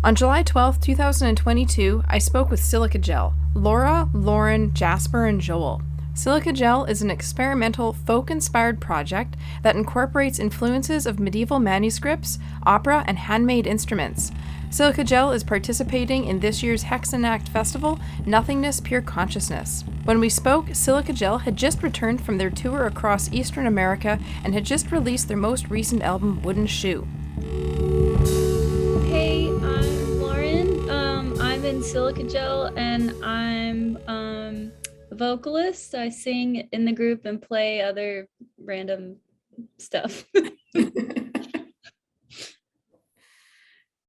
On July 12, 2022, I spoke with Silica Gel, Laura, Lauren, Jasper, and Joel. Silica Gel is an experimental, folk-inspired project that incorporates influences of medieval manuscripts, opera, and handmade instruments. Silica Gel is participating in this year's Hexennacht Festival, Nothingness, Pure Consciousness. When we spoke, Silica Gel had just returned from their tour across Eastern America and had just released their most recent album, Wooden Shoe. Hey, I'm Lauren. I'm in Silica Gel and I'm a vocalist. I sing in the group and play other random stuff.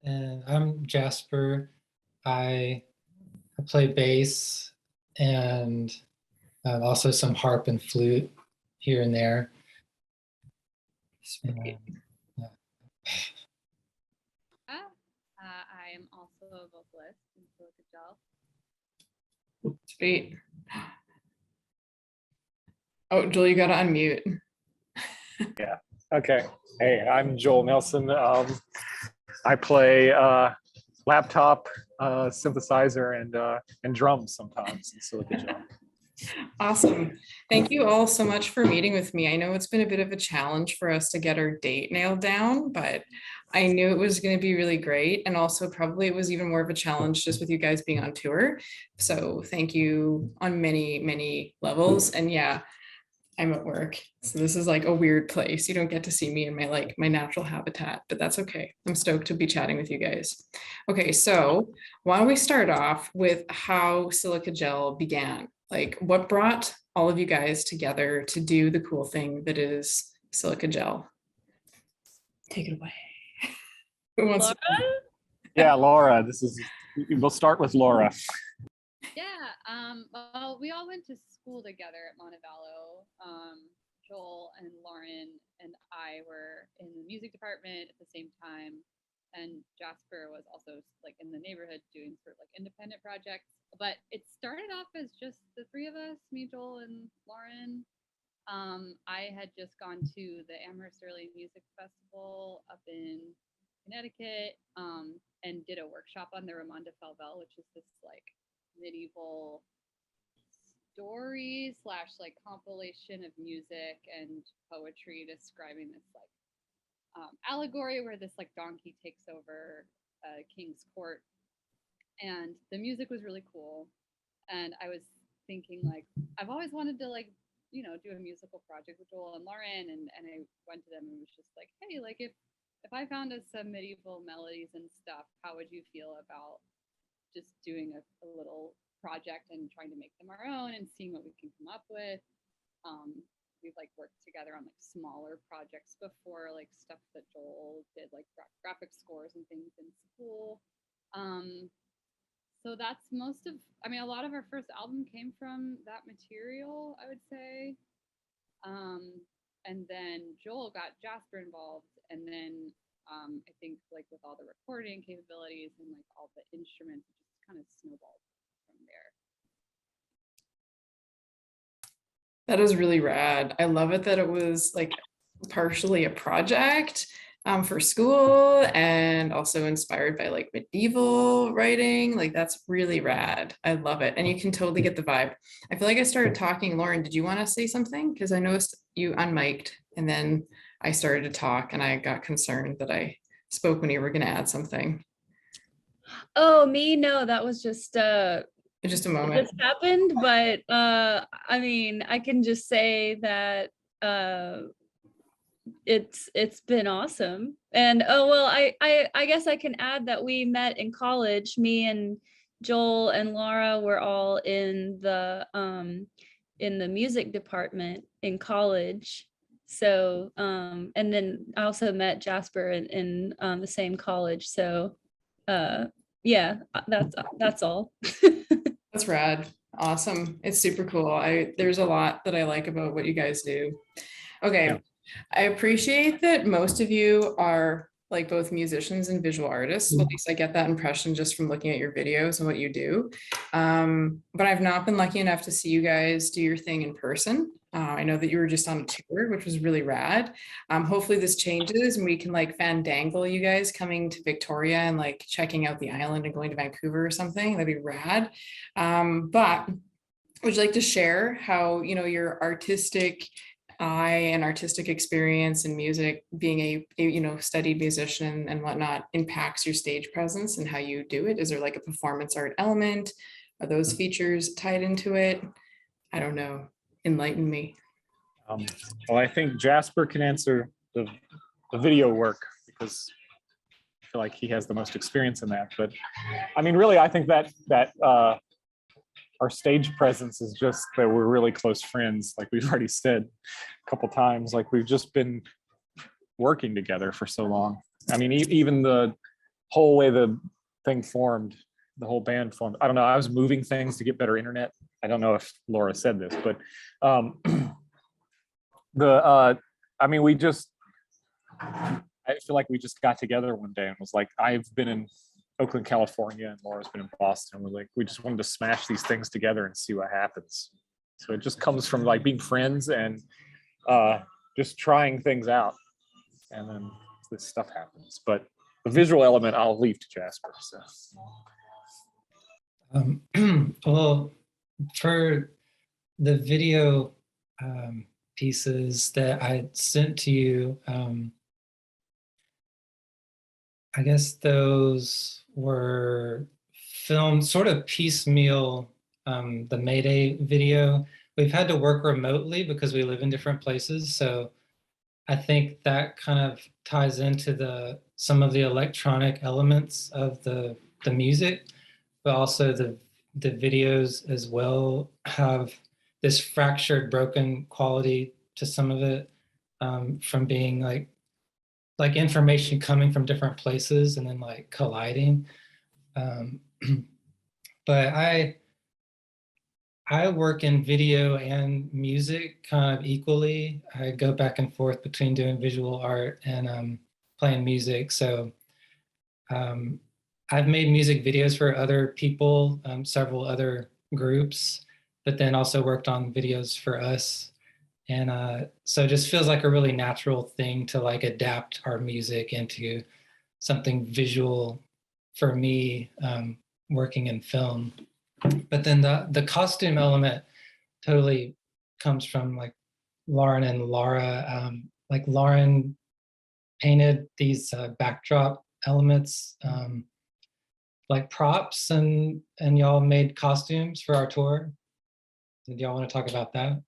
And I'm Jasper. I play bass and also some harp and flute here and there. I am also a vocalist in Silica Gel. Sweet. Oh, Joel, you gotta unmute. Yeah. Okay. Hey, I'm Joel Nelson. I play laptop synthesizer and drums sometimes in Silica Gel. Awesome. Thank you all so much for meeting with me. I know it's been a bit of a challenge for us to get our date nailed down, but I knew it was going to be really great. And also probably it was even more of a challenge just with you guys being on tour. So thank you on many, many levels. And yeah, I'm at work. So this is like a weird place. You don't get to see me in my natural habitat, but that's okay. I'm stoked to be chatting with you guys. Okay, so why don't we start off with how Silica Gel began? Like what brought all of you guys together to do the cool thing that is Silica Gel? Take it away. Who wants Laura? Yeah, Laura, we'll start with Laura. Yeah, well, we all went to school together at Montevallo. Joel and Lauren and I were in the music department at the same time. And Jasper was also like in the neighborhood doing sort of like independent projects. But it started off as just the three of us, me, Joel, and Lauren. I had just gone to the Amherst Early Music Festival up in Connecticut and did a workshop on the Roman de Falvel, which is this like medieval story / like compilation of music and poetry describing this like allegory where this like donkey takes over king's court, and the music was really cool. And I was thinking like I've always wanted to like do a musical project with Joel and Lauren, and I went to them and was just like, hey, like if I found us some medieval melodies and stuff, how would you feel about just doing a little project and trying to make them our own and seeing what we can come up with. We've like worked together on like smaller projects before, like stuff that Joel did, like graphic scores and things in school. So that's a lot of our first album came from that material, I would say. And then Joel got Jasper involved, and then I think like with all the recording capabilities and like all the instruments, it just kind of snowballed from there. That is really rad. I love it that it was like partially a project for school and also inspired by like medieval writing. Like that's really rad. I love it. And you can totally get the vibe. I feel like I started talking. Lauren, did you want to say something? Because I noticed you unmiked and then I started to talk and I got concerned that I spoke when you were going to add something. Oh, me? No, that was just a moment. It just happened, but I mean, I can just say that it's been awesome. And oh well, I guess I can add that we met in college. Me and Joel and Laura were all in the music department in college. So and then I also met Jasper in the same college. So yeah, that's all. That's rad. Awesome. It's super cool. There's a lot that I like about what you guys do. Okay. Yeah. I appreciate that most of you are like both musicians and visual artists. At least I get that impression just from looking at your videos and what you do. But I've not been lucky enough to see you guys do your thing in person. I know that you were just on a tour, which was really rad. Hopefully this changes and we can like fandangle you guys coming to Victoria and like checking out the island and going to Vancouver or something. That'd be rad. But would you like to share how, you know, your artistic eye and artistic experience in music, being a you know, studied musician and whatnot, impacts your stage presence and how you do it? Is there like a performance art element? Are those features tied into it? I don't know. Enlighten me. Well, I think Jasper can answer the video work because I feel like he has the most experience in that. But I mean, really, I think that our stage presence is just that we're really close friends, like we've already said a couple times. Like we've just been working together for so long. I mean, even the whole way the thing formed, the whole band formed. I don't know. I was moving things to get better internet. I don't know if Laura said this, but I mean, I feel like we just got together one day and was like, I've been in Oakland, California, and Laura's been in Boston. We're like, we just wanted to smash these things together and see what happens. So it just comes from like being friends and just trying things out, and then this stuff happens. But the visual element, I'll leave to Jasper. So. Well, for the video pieces that I sent to you, I guess those were filmed sort of piecemeal. The Mayday video, we've had to work remotely because we live in different places. So I think that kind of ties into some of the electronic elements of the music, but also the videos as well have this fractured, broken quality to some of it, from being like information coming from different places and then like colliding. But I work in video and music kind of equally. I go back and forth between doing visual art and playing music. So I've made music videos for other people, several other groups, but then also worked on videos for us. And so it just feels like a really natural thing to like adapt our music into something visual for me, working in film. But then the costume element totally comes from like Lauren and Laura. Like Lauren painted these backdrop elements, like props, and y'all made costumes for our tour. Did y'all want to talk about that?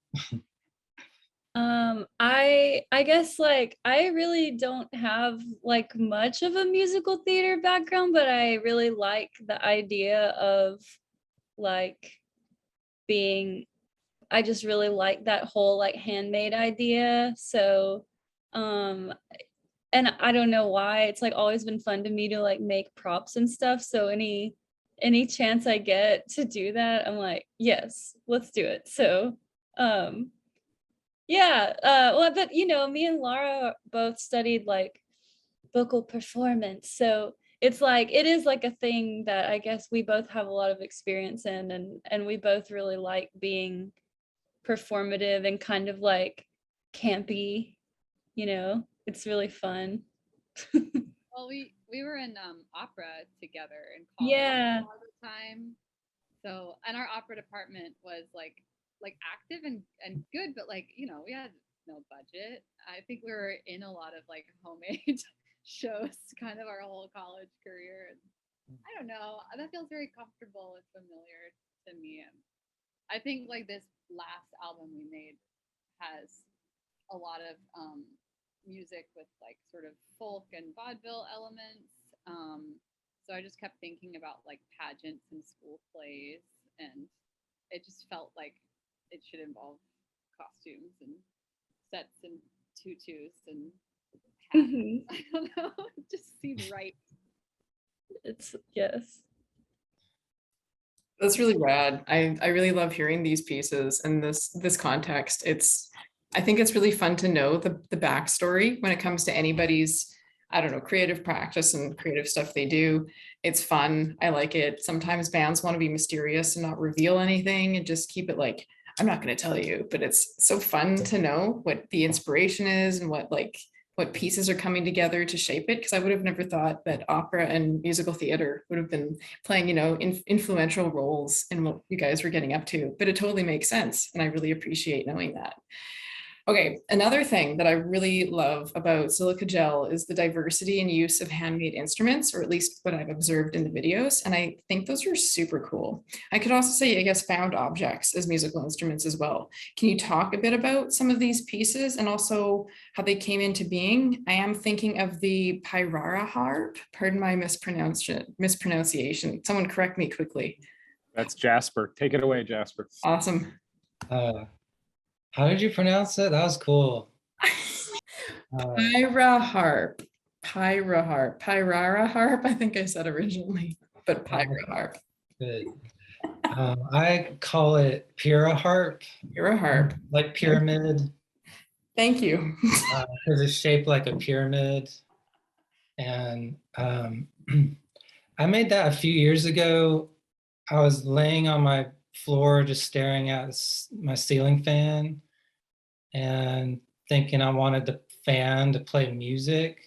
I guess like I really don't have like much of a musical theater background, but I really like the idea of like I just really like that whole like handmade idea. So and I don't know why, it's like always been fun to me to like make props and stuff. So any chance I get to do that, I'm like, yes, let's do it. So yeah, well, but you know, me and Laura both studied like vocal performance, so it's like it is like a thing that I guess we both have a lot of experience in, and we both really like being performative and kind of like campy, you know. It's really fun. Well, we were in opera together in college Yeah. all the time. So, and our opera department was like active and good, but like, you know, we had no budget. I think we were in a lot of like homemade shows kind of our whole college career. And I don't know, that feels very comfortable and familiar to me. And I think like this last album we made has a lot of music with like sort of folk and vaudeville elements. So I just kept thinking about like pageants and school plays, and it just felt like it should involve costumes and sets and tutus and hats. Mhm. I don't know, it just seemed right. It's yes. That's really rad. I really love hearing these pieces and this context. I think it's really fun to know the backstory when it comes to anybody's, I don't know, creative practice and creative stuff they do. It's fun. I like it. Sometimes bands want to be mysterious and not reveal anything and just keep it like I'm not going to tell you, but it's so fun to know what the inspiration is and what pieces are coming together to shape it. Because I would have never thought that opera and musical theater would have been playing, influential roles in what you guys were getting up to. But it totally makes sense, and I really appreciate knowing that. Okay, another thing that I really love about Silica Gel is the diversity and use of handmade instruments, or at least what I've observed in the videos. And I think those are super cool. I could also say, I guess, found objects as musical instruments as well. Can you talk a bit about some of these pieces and also how they came into being? I am thinking of the Pyrara harp. Pardon my mispronunciation. Someone correct me quickly. That's Jasper. Take it away, Jasper. Awesome. How did you pronounce it? That was cool. Pyrara harp. Pyrara harp, I think I said originally, but Pyrara harp. Good. I call it Pyrrha harp. Pyrrha harp. Like pyramid. Thank you. Because it's shaped like a pyramid. And I made that a few years ago. I was laying on my floor just staring at my ceiling fan and thinking I wanted the fan to play music.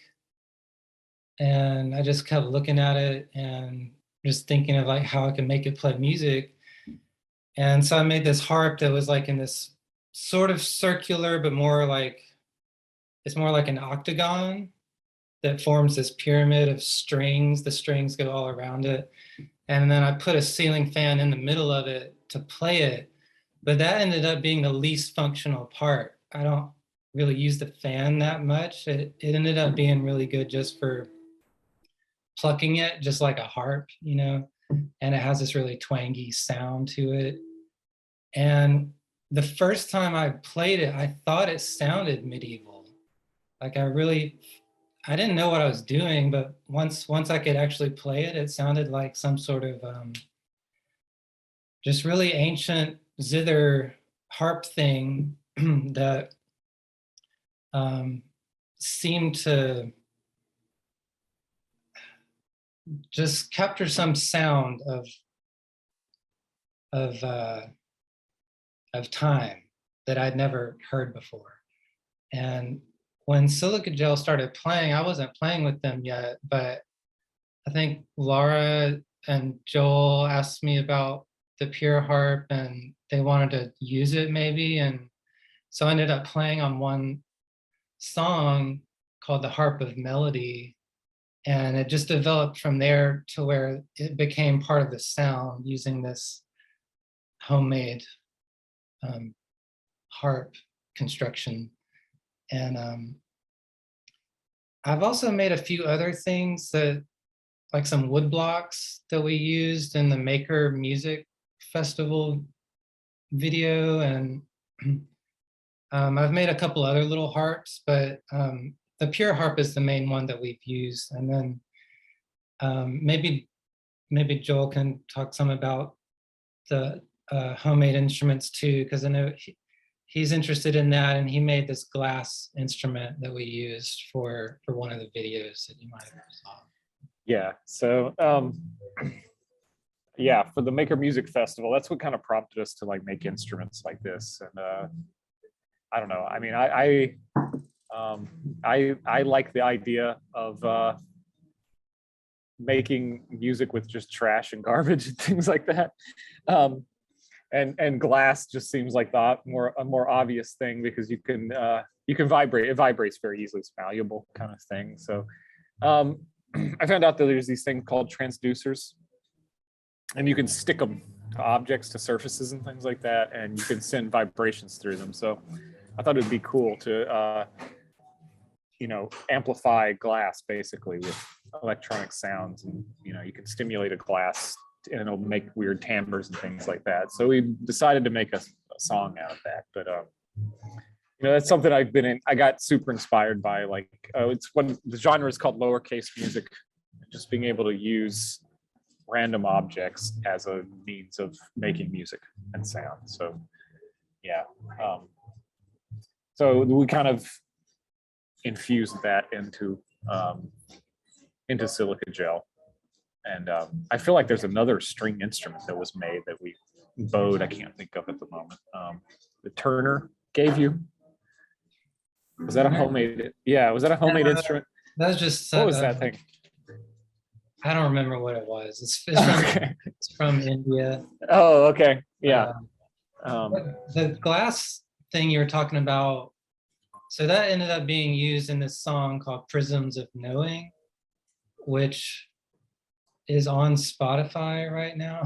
And I just kept looking at it and just thinking of like how I could make it play music. And so I made this harp that was like in this sort of circular, but it's more like an octagon that forms this pyramid of strings. The strings go all around it. And then I put a ceiling fan in the middle of it to play it. But that ended up being the least functional part. I don't really use the fan that much. It ended up being really good just for plucking it, just like a harp, and it has this really twangy sound to it. And the first time I played it, I thought it sounded medieval. Like I didn't know what I was doing, but once I could actually play it, it sounded like some sort of just really ancient zither harp thing that seemed to just capture some sound of time that I'd never heard before. And when Silica Gel started playing, I wasn't playing with them yet, but I think Laura and Joel asked me about the pure harp and they wanted to use it maybe. And so I ended up playing on one song called the Harp of Melody. And it just developed from there to where it became part of the sound using this homemade harp construction. And I've also made a few other things that, like some wood blocks that we used in the Maker Music Festival video. And I've made a couple other little harps, but the pure harp is the main one that we've used. And then maybe Joel can talk some about the homemade instruments too, because I know he's interested in that, and he made this glass instrument that we used for one of the videos that you might have saw. Yeah, so yeah, for the Maker Music Festival, that's what kind of prompted us to like make instruments like this. And I don't know, I mean, I like the idea of making music with just trash and garbage and things like that. And glass just seems like a more obvious thing, because you can vibrate. It vibrates very easily. It's malleable kind of thing. So I found out that there's these things called transducers, and you can stick them to objects, to surfaces and things like that, and you can send vibrations through them. So I thought it'd be cool to amplify glass basically with electronic sounds, and you can stimulate a glass and it'll make weird timbres and things like that. So we decided to make a song out of that. But that's something I got super inspired by. Like it's when the genre is called lowercase music, just being able to use random objects as a means of making music and sound. So yeah, so we kind of infused that into Silica Gel. And I feel like there's another string instrument that was made that we bowed, I can't think of at the moment. The Turner gave you. Was that a homemade? Yeah, was that a homemade instrument? That was just What was that thing? I don't remember what it was. Okay. It's from India. Oh, okay. Yeah. The glass thing you were talking about, so that ended up being used in this song called Prisms of Knowing, which is on Spotify right now.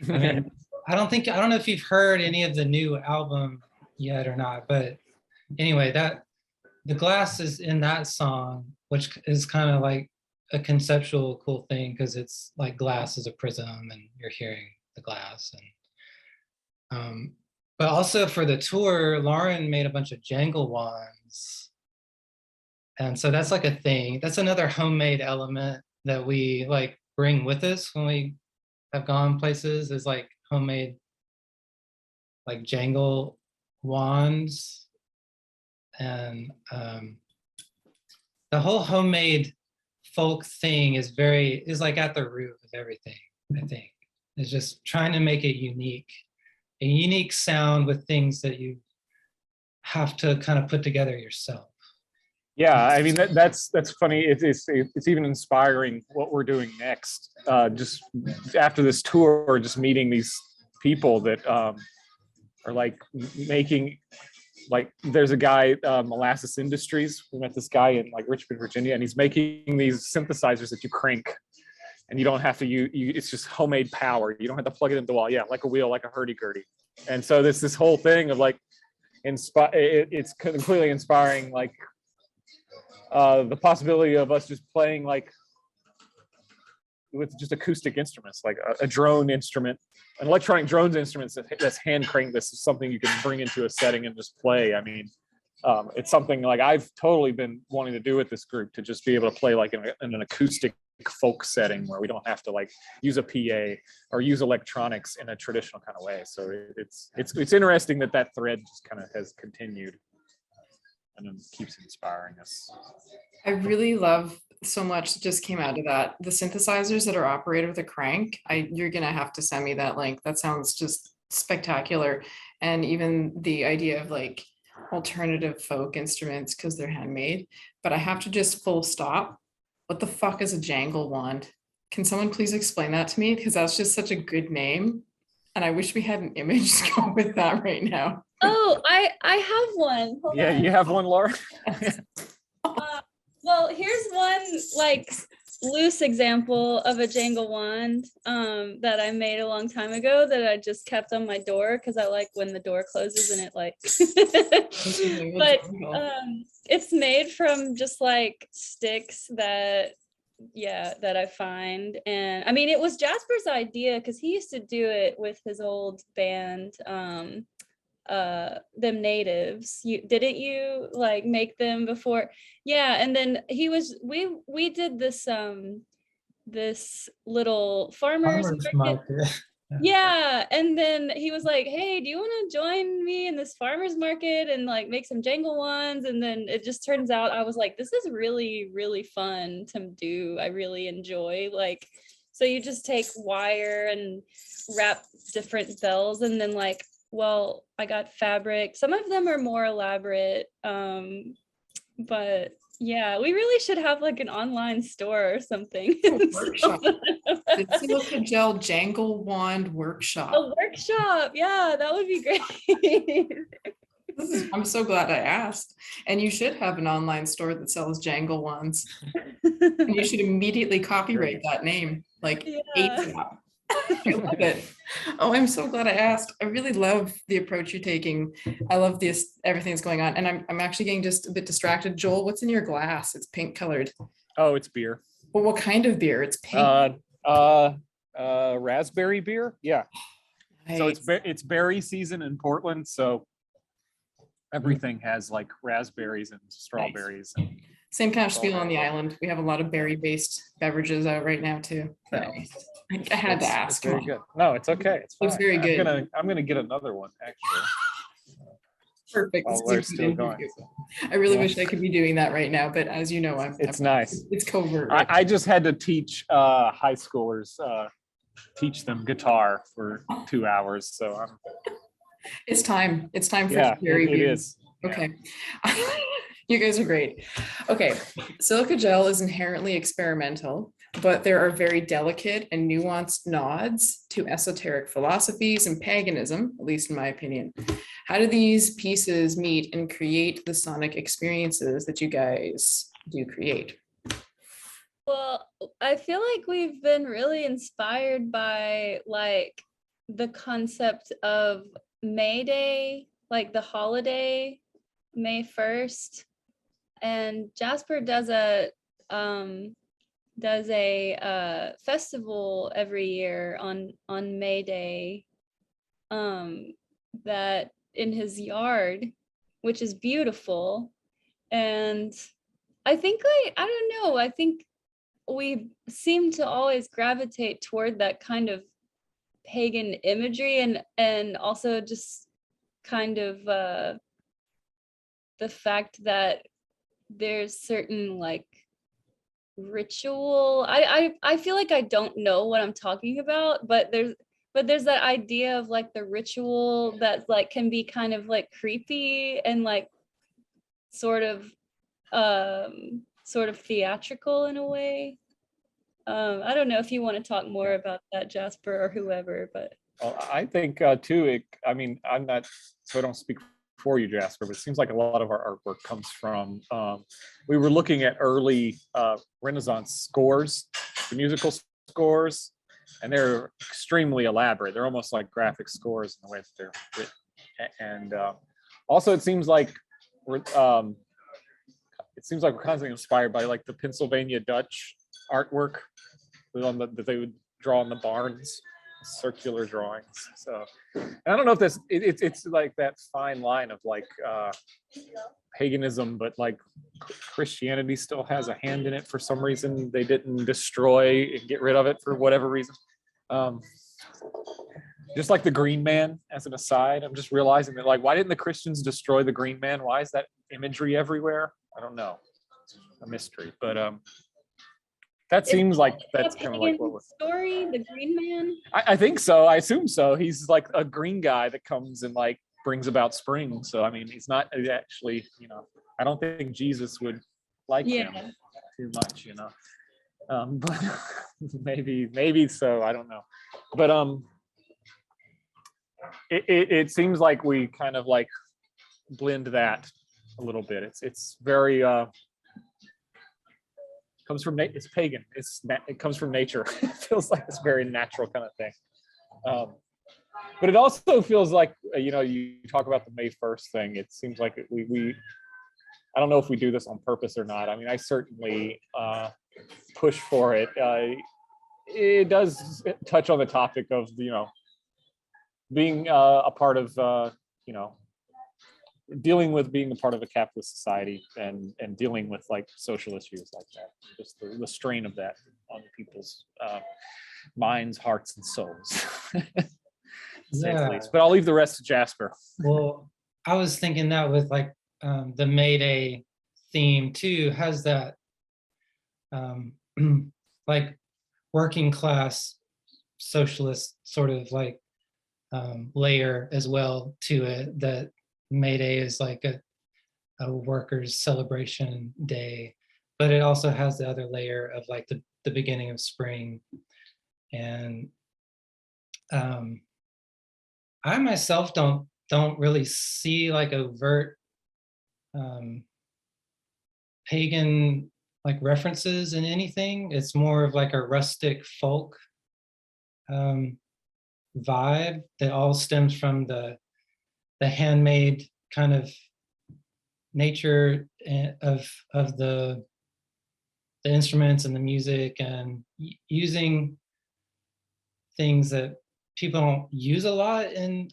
I mean, I don't know if you've heard any of the new album yet or not, but anyway, that the glass is in that song, which is kind of like a conceptual cool thing because it's like glass is a prism and you're hearing the glass. And but also for the tour, Lauren made a bunch of jangle wands. And so that's like a thing. That's another homemade element that we like bring with us when we have gone places, is like homemade like jangle wands. And the whole homemade folk thing is like at the root of everything, I think. It's just trying to make it unique, a unique sound with things that you have to kind of put together yourself. Yeah, I mean that's funny. It's even inspiring what we're doing next. Just after this tour, just meeting these people that are like making, like there's a guy, Molasses Industries. We met this guy in like Richmond, Virginia, and he's making these synthesizers that you crank, and you don't have to use. It's just homemade power. You don't have to plug it into the wall. Yeah, like a wheel, like a hurdy-gurdy. And so this whole thing of like, it's completely inspiring. Like the possibility of us just playing like with just acoustic instruments, like a drone instrument, an electronic drones instruments that's hand cranked. This is something you can bring into a setting and just play. I mean, it's something like I've totally been wanting to do with this group, to just be able to play like in an acoustic folk setting where we don't have to like use a PA or use electronics in a traditional kind of way. So it's interesting that thread just kind of has continued and then keeps inspiring us. I really love so much that just came out of that. The synthesizers that are operated with a crank, you're gonna have to send me that link. That sounds just spectacular. And even the idea of like alternative folk instruments because they're handmade. But I have to just full stop. What the fuck is a jangle wand? Can someone please explain that to me? Because that's just such a good name. And I wish we had an image to go with that right now. Oh, I have one. Hold Yeah, on. you have one, Laura? Well, here's one like loose example of a jangle wand that I made a long time ago that I just kept on my door because I like when the door closes and it like but it's made from just like sticks that I find. And I mean, it was Jasper's idea because he used to do it with his old band, them natives. Didn't you like make them before? Yeah. And then we did this this little farmers market. Yeah. And then he was like, hey, do you want to join me in this farmers market and like make some jangle ones? And then it just turns out I was like, this is really, really fun to do. I really enjoy, like, so you just take wire and wrap different bells and then like, well, I got fabric. Some of them are more elaborate, but yeah, we really should have like an online store or something. Workshop. The Silica Gel Jangle Wand workshop. A workshop, yeah, that would be great. I'm so glad I asked. And you should have an online store that sells jangle wands. And you should immediately copyright that name, like ASAP. I love it. Oh, I'm so glad I asked. I really love the approach you're taking. I love this, everything that's going on. And I'm actually getting just a bit distracted. Joel, what's in your glass? It's pink colored. Oh, it's beer. Well, what kind of beer? It's pink. Raspberry beer. Yeah. Nice. So it's berry season in Portland. So everything has like raspberries and strawberries. Nice. And same kind of spiel on the island. We have a lot of berry-based beverages out right now too. But I had to ask. Very good. No, it's okay. It's fine. It's very good. I'm gonna get another one actually. Perfect. We're still going. I really wish I could be doing that right now, but as you know, It's nice. It's covert. I just had to teach high schoolers teach them guitar for 2 hours. So It's time. It's time for yeah, theory it review. is. Okay. You guys are great. Okay. Silica gel is inherently experimental, but there are very delicate and nuanced nods to esoteric philosophies and paganism, at least in my opinion. How do these pieces meet and create the sonic experiences that you guys do create? Well, I feel like we've been really inspired by like the concept of May Day, like the holiday, May 1st. And Jasper does a festival every year on May Day, that in his yard, which is beautiful. And I think I don't know, I think we seem to always gravitate toward that kind of pagan imagery, and also just kind of the fact that there's certain like ritual. I feel like I don't know what I'm talking about, but there's that idea of like the ritual that like can be kind of like creepy and like sort of theatrical in a way. I don't know if you want to talk more about that, Jasper, or whoever, but Well, I think too, I mean, I'm not, so I don't speak for you, Jasper, but it seems like a lot of our artwork comes from, we were looking at early Renaissance scores, the musical scores, and they're extremely elaborate. They're almost like graphic scores in the way that they're written. And also it seems like we're constantly inspired by like the Pennsylvania Dutch artwork that they would draw in the barns, circular drawings. So I don't know if this it's like that fine line of like paganism, but like Christianity still has a hand in it for some reason. They didn't destroy and get rid of it for whatever reason. Just like the Green Man, as an aside, I'm just realizing that, like, why didn't the Christians destroy the Green Man? Why is that imagery everywhere? I don't know. It's a mystery, but that seems like that's kind of like what was story, the Green Man. I think so. I assume so. He's like a green guy that comes and like brings about spring. So I mean, he's not actually, you know, I don't think Jesus would like him too much, you know. But maybe so. I don't know. But it seems like we kind of like blend that a little bit. It's very comes from it's pagan. It comes from nature. It feels like it's very natural kind of thing. But it also feels like, you know, you talk about the May 1st thing. It seems like we I don't know if we do this on purpose or not. I mean, I certainly push for it. It does touch on the topic of, you know, being a part of, you know, dealing with being a part of a capitalist society and dealing with like social issues like that, just the strain of that on people's minds, hearts, and souls. Yeah. But I'll leave the rest to Jasper. Well, I was thinking that with like the May Day theme too has that like working class socialist sort of like layer as well to it, that May Day is like a workers' celebration day, but it also has the other layer of like the beginning of spring. And I myself don't really see like overt pagan like references in anything. It's more of like a rustic folk vibe that all stems from the handmade kind of nature of the instruments and the music, and using things that people don't use a lot in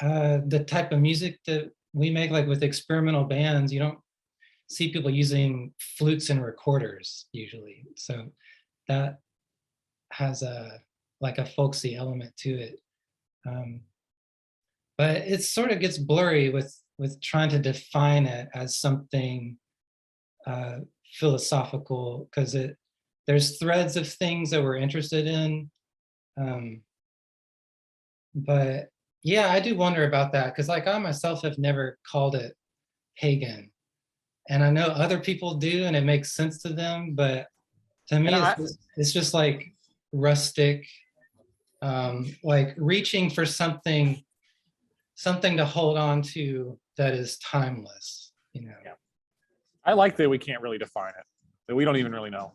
the type of music that we make. Like with experimental bands, you don't see people using flutes and recorders usually, so that has a like a folksy element to it. But it sort of gets blurry with trying to define it as something philosophical, because there's threads of things that we're interested in. But yeah, I do wonder about that, because like I myself have never called it pagan. And I know other people do, and it makes sense to them, but to me, it's just like rustic, like reaching for something to hold on to that is timeless, you know. Yeah. I like that we can't really define it, that we don't even really know.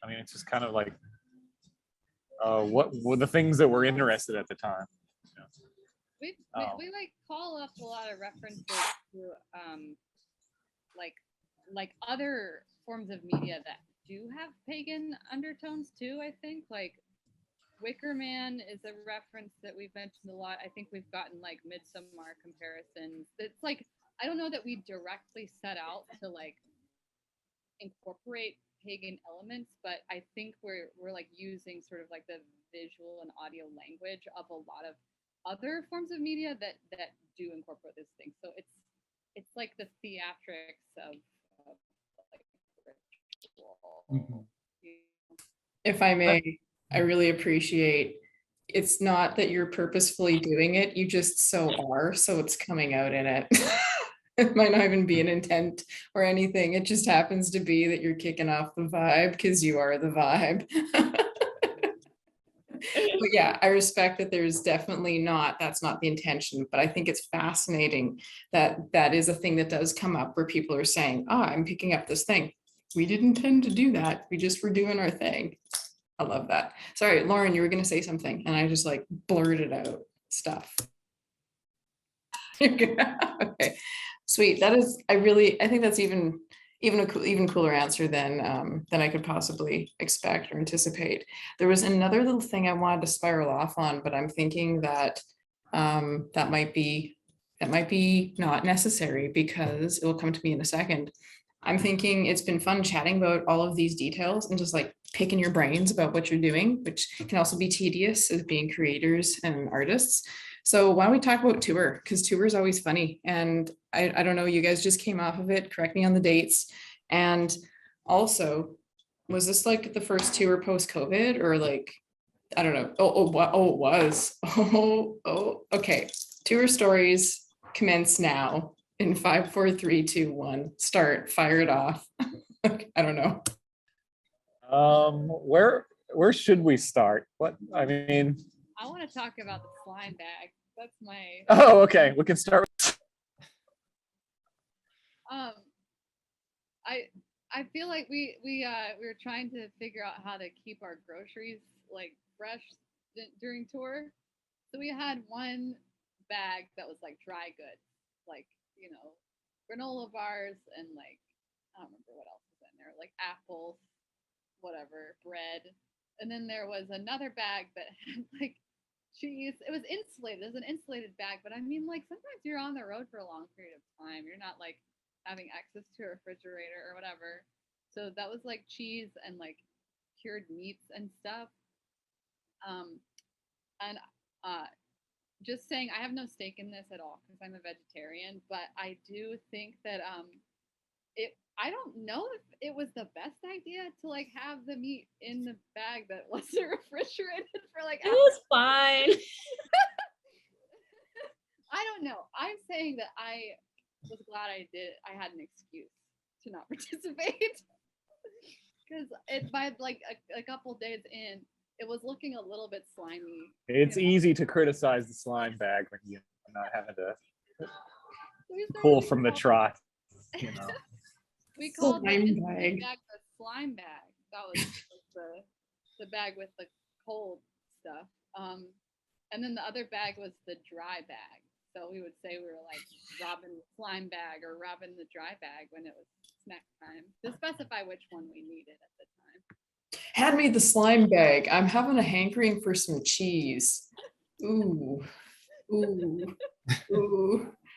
I mean, it's just kind of like what were the things that we're interested at the time. We like call up a lot of references to like other forms of media that do have pagan undertones too. I think like Wicker Man is a reference that we've mentioned a lot. I think we've gotten like Midsommar comparisons. It's like, I don't know that we directly set out to like incorporate pagan elements, but I think we're like using sort of like the visual and audio language of a lot of other forms of media that do incorporate this thing. So it's like the theatrics of like ritual. If I may, I really appreciate, it's not that you're purposefully doing it, you just so are, so it's coming out in it. It might not even be an intent or anything. It just happens to be that you're kicking off the vibe because you are the vibe. But yeah, I respect that there's definitely not, that's not the intention, but I think it's fascinating that that is a thing that does come up where people are saying, oh, I'm picking up this thing. We didn't intend to do that. We just were doing our thing. I love that. Sorry, Lauren, you were going to say something and I just like blurted out stuff. Okay, sweet. That is, I think that's even cooler answer than I could possibly expect or anticipate. There was another little thing I wanted to spiral off on, but I'm thinking that that might be not necessary because it will come to me in a second. I'm thinking it's been fun chatting about all of these details and just like picking your brains about what you're doing, which can also be tedious as being creators and artists. So why don't we talk about tour? Because tour is always funny. And I don't know, you guys just came off of it, correct me on the dates. And also, was this like the first tour post-COVID or like, I don't know. Oh, it was. Oh, okay. Tour stories commence now in 5, 4, 3, 2, 1. Start, fire it off. I don't know. Where should we start? What, I mean, I want to talk about the slime bag. That's my. Oh, okay. We can start with. I feel like we were trying to figure out how to keep our groceries like fresh during tour. So we had one bag that was like dry goods, like, you know, granola bars and like, I don't remember what else was in there, like apples, whatever, bread. And then there was another bag that had like cheese. It was insulated. It was an insulated bag, but I mean, like sometimes you're on the road for a long period of time. You're not like having access to a refrigerator or whatever. So that was like cheese and like cured meats and stuff. And just saying, I have no stake in this at all because I'm a vegetarian, but I do think that I don't know if it was the best idea to like have the meat in the bag that wasn't refrigerated for like. It was fine. I don't know. I'm saying that I was glad I had an excuse to not participate because by like a couple days in, it was looking a little bit slimy. It's easy to criticize the slime bag when you're not having to pull from the trot, you know. We called the bag the slime bag. That was the bag with the cold stuff. And then the other bag was the dry bag. So we would say we were like robbing the slime bag or robbing the dry bag when it was snack time, to specify which one we needed at the time. Hand me the slime bag. I'm having a hankering for some cheese. Ooh.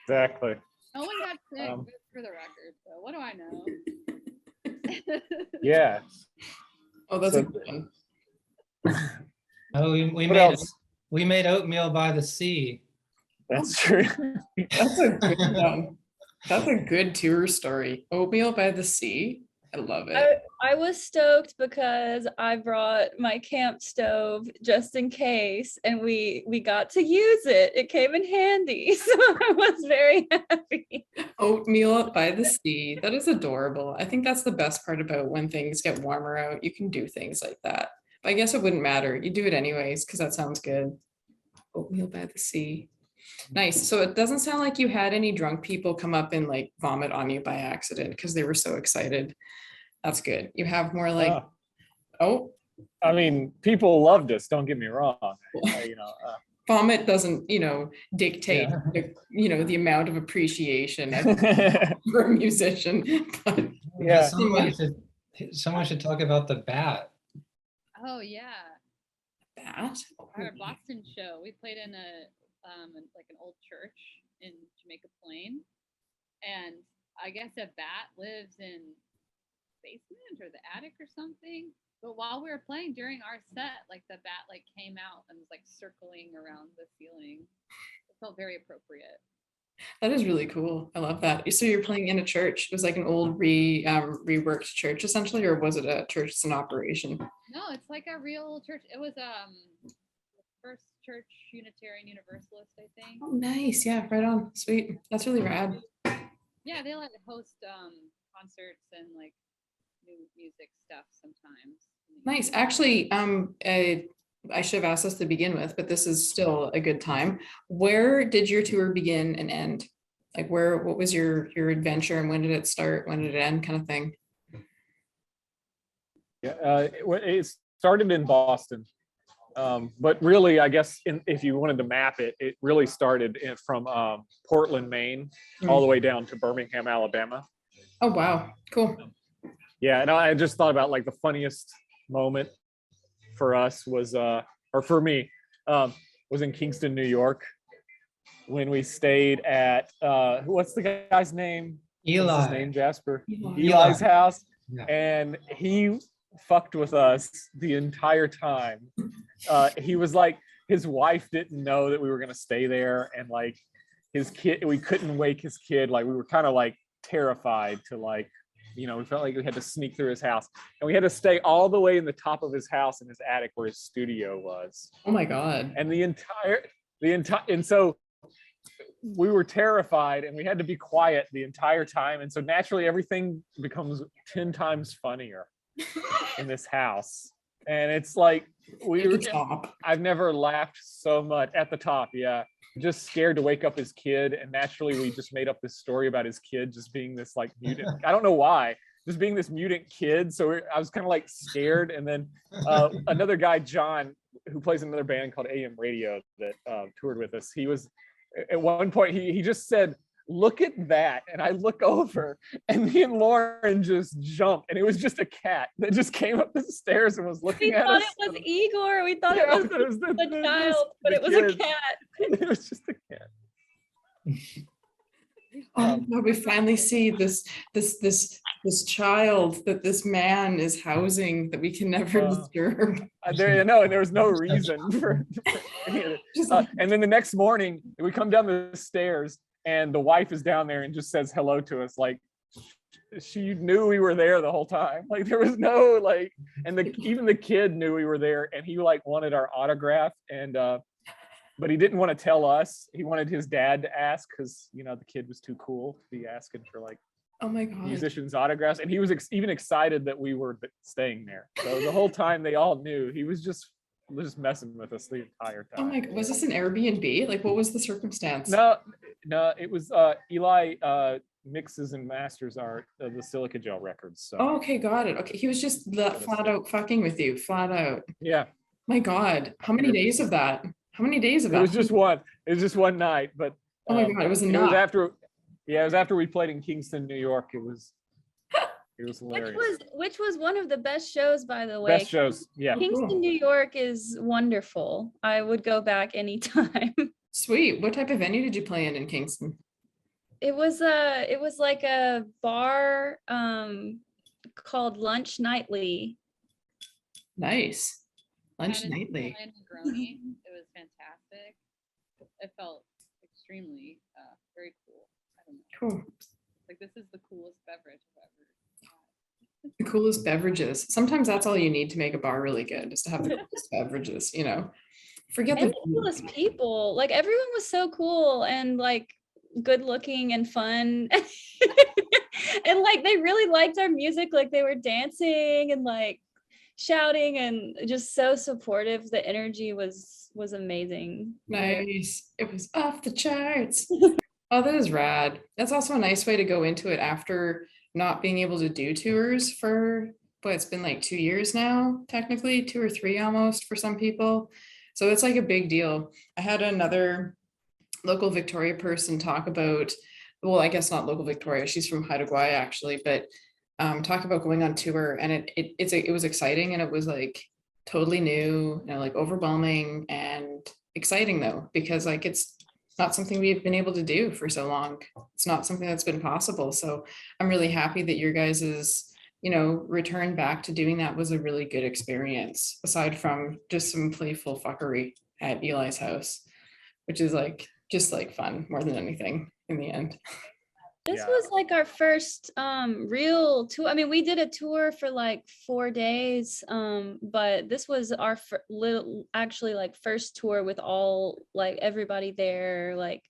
Exactly. No one got sick, for the record. So what do I know? Yeah. Oh, that's a good one. Oh, we made oatmeal by the sea. That's true. That's a good one. That's a good tour story. Oatmeal by the sea. I love it. I was stoked because I brought my camp stove just in case, and we got to use it. It came in handy, so I was very happy. Oatmeal by the sea. That is adorable. I think that's the best part about when things get warmer out. You can do things like that. But I guess it wouldn't matter. You do it anyways because that sounds good. Oatmeal by the sea. Nice. So it doesn't sound like you had any drunk people come up and like vomit on you by accident because they were so excited. That's good. You have more like, Uh, oh, I mean, people loved us. Don't get me wrong. You know, vomit doesn't, dictate, Yeah. the amount of appreciation for a musician. But Yeah. Someone should talk about the bat. Oh yeah, that, our Boston show. We played in like an old church in Jamaica Plain, and I guess a bat lives in the basement or the attic or something. But while we were playing during our set, like the bat like came out and was like circling around the ceiling. It felt very appropriate. that is really cool. I love that. So you're playing in a church. It was like an old reworked church essentially, or was it a church that's in operation? No, it's like a real church. It was the first church Unitarian Universalist, I think. Oh, nice. Yeah, right on. Sweet. That's really rad. Yeah, they like host concerts and like new music stuff sometimes. Nice. Actually, I should have asked this to begin with, but this is still a good time. Where did your tour begin and end? Like what was your adventure and when did it start? When did it end, kind of thing? Yeah, it started in Boston, but really, I guess if you wanted to map it, it really started from Portland, Maine, all the way down to Birmingham, Alabama. Oh, wow. Cool. Yeah, and I just thought about like the funniest moment for us was, or for me, was in Kingston, New York, when we stayed at what's the guy's name? Eli. What's his name, Jasper? Eli. Eli's house, Yeah. and he fucked with us the entire time. He was like, his wife didn't know that we were gonna stay there, and like his kid, we couldn't wake his kid. Like we were kind of like terrified to like, we felt like we had to sneak through his house, and we had to stay all the way in the top of his house in his attic where his studio was. Oh my God. And and so we were terrified, and we had to be quiet the entire time. And so naturally everything becomes 10 times funnier in this house. And it's like I've never laughed so much at the top. Yeah. Just scared to wake up his kid, and naturally we just made up this story about his kid just being this like mutant. I don't know why, just being this mutant kid. So I was kind of like scared. And then another guy, John, who plays in another band called AM Radio that toured with us, he was at one point he just said, "Look at that," and I look over, and me and Lauren just jumped, and it was just a cat that just came up the stairs and was looking at us. We thought it was Igor. We thought it was the child, but it was a cat. It was just a cat. Oh, no, we finally see this child that this man is housing that we can never disturb. There was no reason for any of it. And then the next morning, we come down the stairs, and the wife is down there and just says hello to us. Like she knew we were there the whole time. Like there was no like, and even the kid knew we were there, and he like wanted our autograph, and but he didn't want to tell us. He wanted his dad to ask because the kid was too cool to be asking for like, oh my God, musicians' autographs, and he was even excited that we were staying there. So the whole time they all knew he was just messing with us the entire time. Oh my God, was this an Airbnb? Like what was the circumstance? No, it was Eli mixes and masters our the Silica Gel records. So. Oh, okay, got it. Okay, he was just flat out fucking with you, flat out. Yeah. My God, how many days of that? How many days of that? It was just one. It was just one night, but oh my God, it was enough. It was after. Yeah, it was after we played in Kingston, New York. It was hilarious. Which was one of the best shows, by the way. Best shows, yeah. Kingston, New York is wonderful. I would go back anytime. Sweet. What type of venue did you play in Kingston? It was like a bar called Lunch Nightly. Nice. Lunch Nightly. It was fantastic. It felt extremely very cool. I don't know. Cool. Like this is the coolest beverage I've ever The coolest beverages. Sometimes that's all you need to make a bar really good, is to have the coolest beverages, you know. Forget And the the coolest people. Like everyone was so cool and like good looking and fun. And like they really liked our music. Like they were dancing and like shouting and just so supportive. The energy was amazing. nice. It was off the charts. Oh, that is rad. That's also a nice way to go into it after not being able to do tours for, but it's been like 2 years now, technically 2 or 3 almost for some people. So it's like a big deal. I had another local Victoria person talk about, well, I guess not local Victoria, she's from Haida Gwaii actually, but talk about going on tour, and it was exciting, and it was like totally new, you know, like overwhelming and exciting though, because like it's not something we've been able to do for so long. It's not something that's been possible. So I'm really happy that your guys's, you know, return back to doing that was a really good experience, aside from just some playful fuckery at Eli's house, which is like just like fun more than anything in the end. This Yeah. was like our first real tour. I mean, we did a tour for like 4 days, but this was our actually like first tour with all like everybody there, like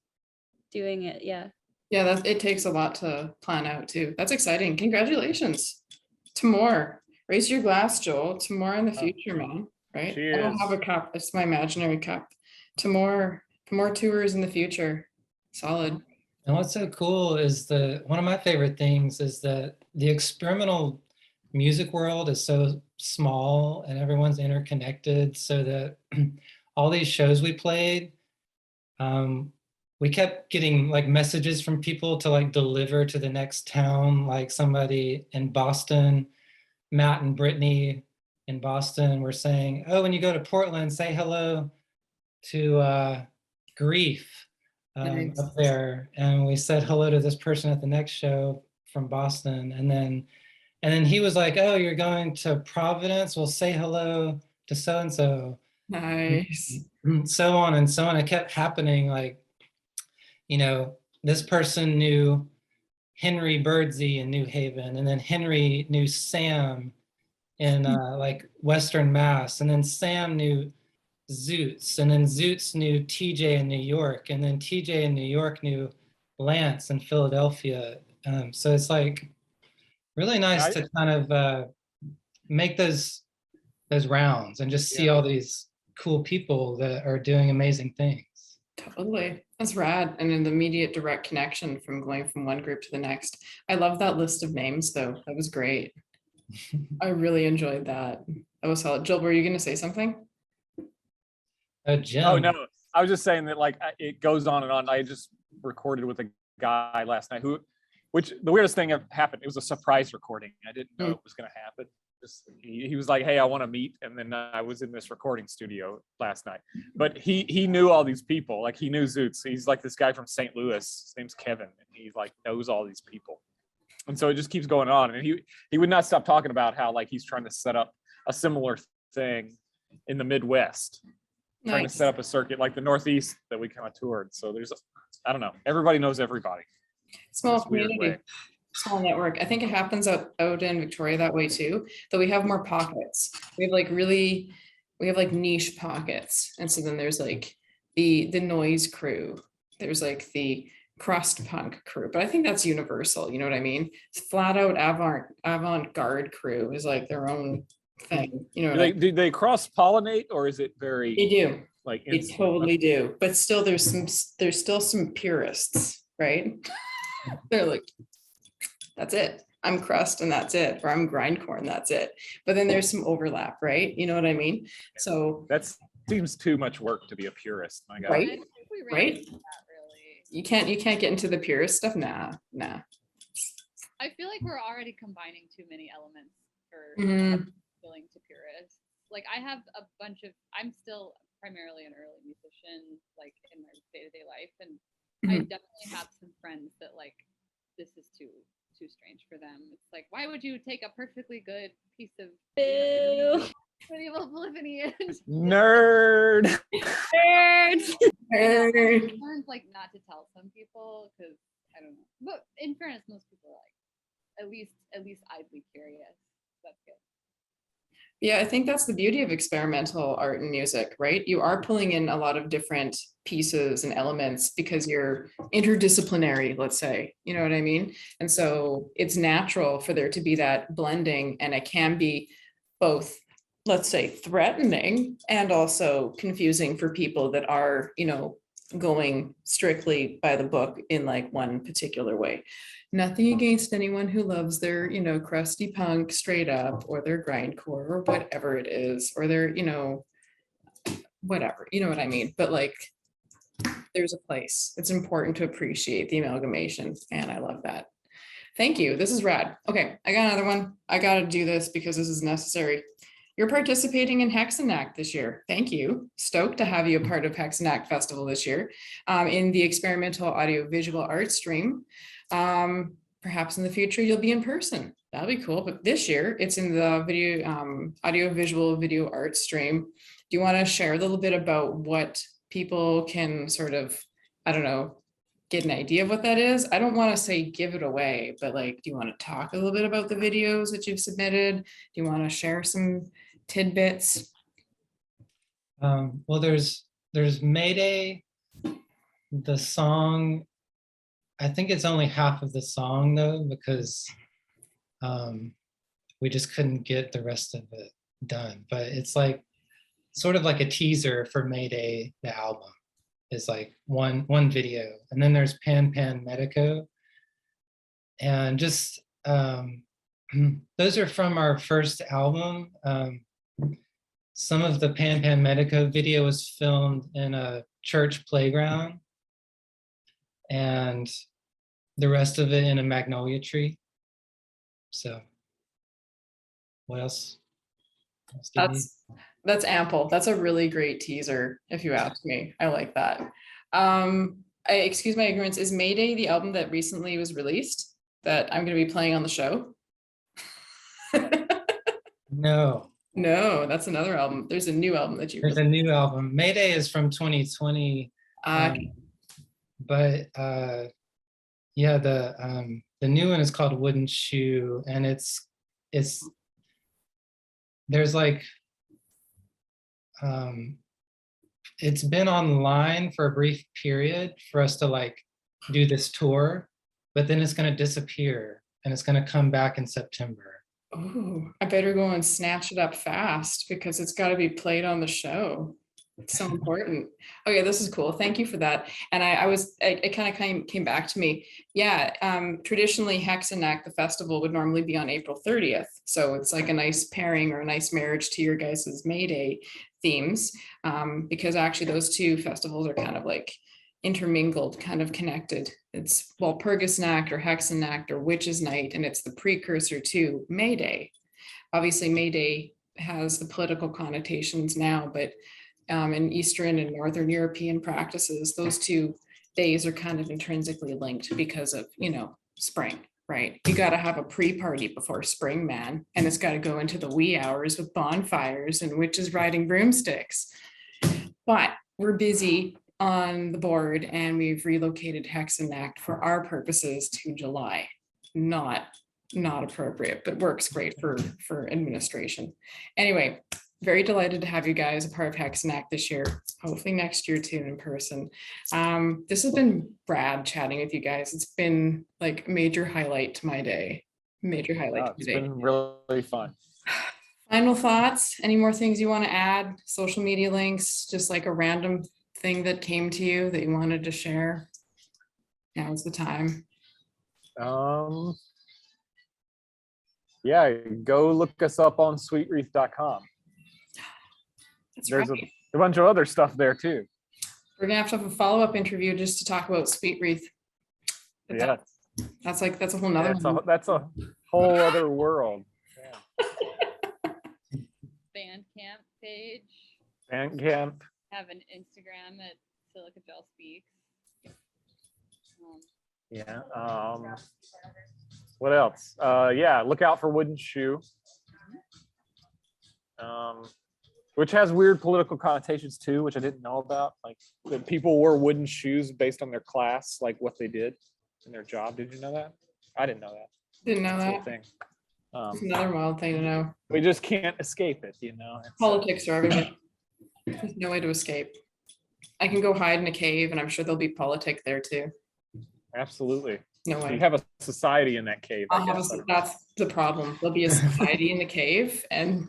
doing it. Yeah. Yeah, that it takes a lot to plan out too. That's exciting. Congratulations. To more. Raise your glass, Joel. To more in the Oh, future, man. Right? I cheers. don't have a cup. It's my imaginary cup. To more tours in the future. Solid. And what's so cool is one of my favorite things is that the experimental music world is so small and everyone's interconnected, so that all these shows we played, we kept getting like messages from people to like deliver to the next town, like somebody in Boston, Matt and Brittany in Boston were saying, oh, when you go to Portland, say hello to Grief Nice. up there. And we said hello to this person at the next show from Boston. And then he was like, oh, you're going to Providence? Well, say hello to so-and-so. Nice. So on and so on. It kept happening. Like, you know, this person knew Henry Birdsey in New Haven, and then Henry knew Sam in like Western Mass, and then Sam knew Zoots, and then Zoots knew TJ in New York, and then TJ in New York knew Lance in Philadelphia. So it's like really nice to kind of make those rounds and just see all these cool people that are doing amazing things. Totally. That's rad. And an immediate direct connection from going from one group to the next. I love that list of names though. That was great. I really enjoyed that. That was solid. Jill, were you going to say something? Jim. Oh no, I was just saying that like it goes on and on. I just recorded with a guy last night which the weirdest thing happened. It was a surprise recording. I didn't know it was going to happen. He was like, hey, I want to meet. And then I was in this recording studio last night, but he knew all these people. Like he knew Zoots. He's like this guy from St. Louis. His name's Kevin. And he like knows all these people. And so it just keeps going on. And he would not stop talking about how like he's trying to set up a similar thing in the Midwest, trying to set up a circuit like the Northeast that we kind of toured. So I don't know, everybody knows everybody. Small community, small network. I think it happens out in Victoria that way too, though we have more pockets. We have like niche pockets. And so then there's like the noise crew. There's like the crust punk crew, but I think that's universal. You know what I mean? It's flat out avant-garde crew is like their own thing. You know, Do they cross pollinate, or is it very? They do. Like they totally do. But still, there's still some purists, right? They're like, that's it. I'm crust and that's it, or I'm grindcore, that's it. But then there's some overlap, right? You know what I mean? So that seems too much work to be a purist. My God. Right? Right? You can't get into the purist stuff. Nah. I feel like we're already combining too many elements for willing to purist. Like I have a bunch of, I'm still primarily an early musician, like in my day-to-day life, and I definitely have some friends that like this is too strange for them. It's like, why would you take a perfectly good piece of medieval polyphony and nerd? Learned like not to tell some people because I don't know. But in fairness, most people are like, at least idly curious. That's good. Yeah, I think that's the beauty of experimental art and music, right? You are pulling in a lot of different pieces and elements because you're interdisciplinary, let's say, you know what I mean? And so it's natural for there to be that blending, and it can be both, let's say, threatening and also confusing for people that are, you know, going strictly by the book in like one particular way. Nothing against anyone who loves their, you know, crusty punk straight up, or their grindcore, or whatever it is, or their, you know, whatever, you know what I mean? But like, there's a place. It's important to appreciate the amalgamation, and I love that. Thank you. This is rad. Okay, I got another one. I got to do this because this is necessary. You're participating in Hexennacht this year. Thank you. Stoked to have you a part of Hexennacht Festival this year in the experimental audio visual art stream. Perhaps in the future you'll be in person. That'll be cool. But this year it's in the video audio visual video art stream. Do you want to share a little bit about what people can sort of, I don't know, get an idea of what that is? I don't want to say give it away, but like, do you want to talk a little bit about the videos that you've submitted? Do you want to share some tidbits? Well, there's Mayday, the song. I think it's only half of the song though, because we just couldn't get the rest of it done. But it's like sort of like a teaser for Mayday, the album. Is like one video, and then there's Pan Medico, and just those are from our first album. Some of the Pan Medico video was filmed in a church playground, and the rest of it in a magnolia tree. So what else? That's ample. That's a really great teaser, if you ask me. I like that. Excuse my ignorance, is Mayday the album that recently was released that I'm going to be playing on the show? No. No, that's another album. There's a new album that you There's a new album. Mayday is from 2020. But yeah, the new one is called Wooden Shoe, and it's there's like it's been online for a brief period for us to like do this tour, but then it's going to disappear and it's going to come back in September. Oh, I better go and snatch it up fast because it's got to be played on the show. It's so important. Okay, this is cool. Thank you for that. And it kind of came back to me. Yeah, traditionally Hexennacht, the festival, would normally be on April 30th. So it's like a nice pairing or a nice marriage to your guys' Mayday themes, because actually those two festivals are kind of like intermingled, kind of connected. It's, well, Purgisnacht or Hexennacht or Witches' Night, and it's the precursor to Mayday. Obviously Mayday has the political connotations now, but in Eastern and Northern European practices, those two days are kind of intrinsically linked because of, you know, spring, right? You got to have a pre-party before spring, man. And it's got to go into the wee hours with bonfires and witches riding broomsticks. But we're busy on the board and we've relocated Hexennacht for our purposes to July. Not appropriate, but works great for administration. Anyway, very delighted to have you guys a part of Hexennacht this year. Hopefully next year too in person. This has been rad chatting with you guys. It's been like a major highlight to my day. Major highlight. It's been really fun. Final thoughts? Any more things you want to add? Social media links, just like a random thing that came to you that you wanted to share? Now's the time. Yeah, go look us up on sweetwreath.com. There's right. a bunch of other stuff there too. We're gonna have to have a follow-up interview just to talk about Sweet Wreath. But Yeah, that's a whole nother one. that's a whole other world. Yeah. Bandcamp page. Bandcamp. Have an Instagram at Silica Gel Speaks. Yeah. What else? Yeah, look out for Wooden Shoe. Which has weird political connotations too, which I didn't know about. Like that people wore wooden shoes based on their class, like what they did in their job. Did you know that? I didn't know that. Didn't know That's the that. thing. It's another wild thing to know. We just can't escape it, you know. Politics are everywhere. There's no way to escape. I can go hide in a cave and I'm sure there'll be politic there too. Absolutely. No You way. have a society in that cave. I guess. That's the problem. There'll be a society in the cave and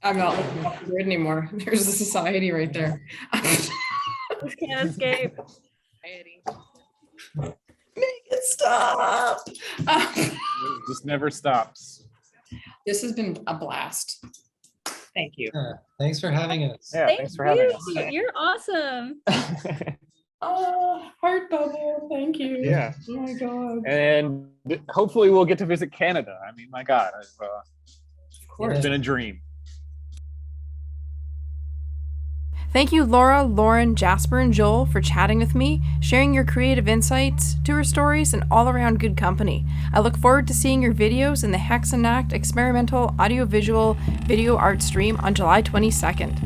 I'm not looking off the grid anymore. There's a society right there. You can't escape. Society. Make it stop. It just never stops. This has been a blast. Thank you. Thanks for having us. Yeah, Thank thanks for having you. You're awesome. us. Oh, heart bubble. Thank you. Yeah. Oh my God. And hopefully we'll get to visit Canada. I mean, my God, Of it's course. been a dream. Thank you, Laura, Lauren, Jasper, and Joel for chatting with me, sharing your creative insights, tour stories, and all-around good company. I look forward to seeing your videos in the Hexennacht Experimental Audio Visual video art stream on July 22nd.